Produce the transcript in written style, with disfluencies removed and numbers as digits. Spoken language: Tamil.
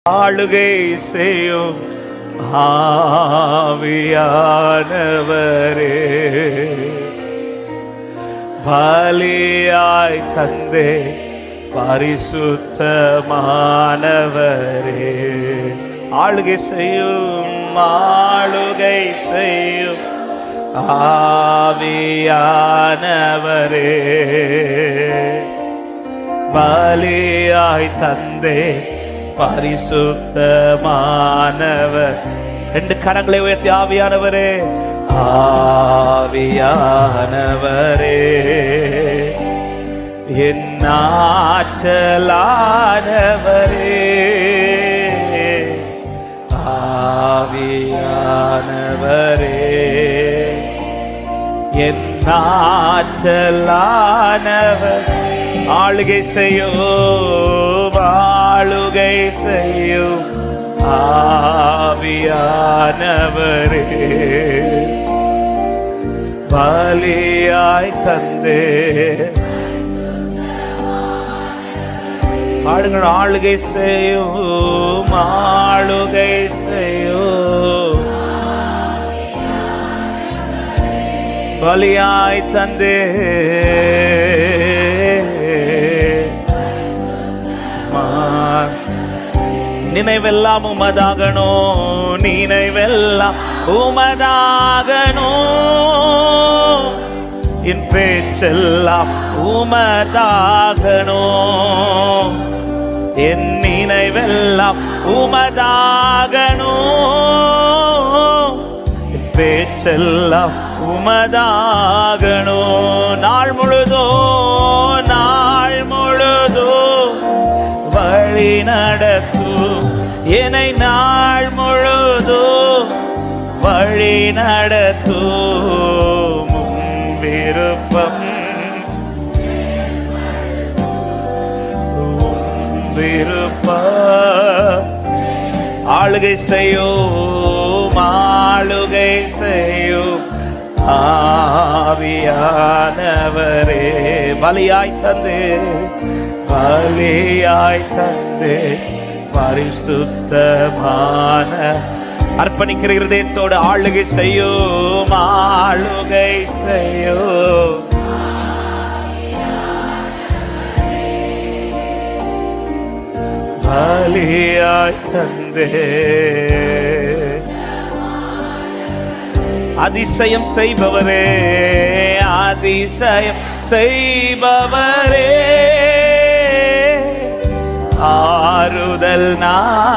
ஆளுகை செய்யும் ஆவியானவரே, பலியாய் தந்தே பரிசுத்தமானவரே. ஆளுகை செய்யும் ஆளுகை செய்யும் ஆவியானவரே, பலியாய் தந்தே பரிசுத்தமானவர். ரெண்டு கரங்களை உயர்த்தி ஆவியானவரே, ஆவியானவரே, என் ஆற்றலானவரே, ஆவியானவரே, என் ஆற்றலானவர். ஆளுகை செய்யும் ஆளுகை செய்யும் ஆவியானவரே, பலியாய் தந்தே. பாடுங்கள். ஆளுகை செய்யும் ஆளுகை செய்யும் பலியாய் தந்தே, நினைவெல்லாம் உமதாகணும், நினைவெல்லாம் உமதாகணும், என் பேச்செல்லாம் உமதாகணும், என் நினைவெல்லாம் உமதாகணும், என் பேச்செல்லாம் உமதாகணும். நாள் முழுதோ நாள் முழுதோ வழி நடத்தும் என்னை, நாள் முழுதும் வழி நடத்தும் விருப்பம் விருப்பம். ஆளுகை செய்யும் ஆளுகை செய்யும் ஆவியானவரே, பலியாய் தந்தே பலியாய் தந்தே பரிசுத்தமான. அர்ப்பணிக்கிற இருதயத்தோடு ஆளுகை செய்யும் ஆளுகை செய்யும் பலியாய் தந்தே. அதிசயம் செய்பவரே, அதிசயம் செய்பவரே, ஆறுதல் நான்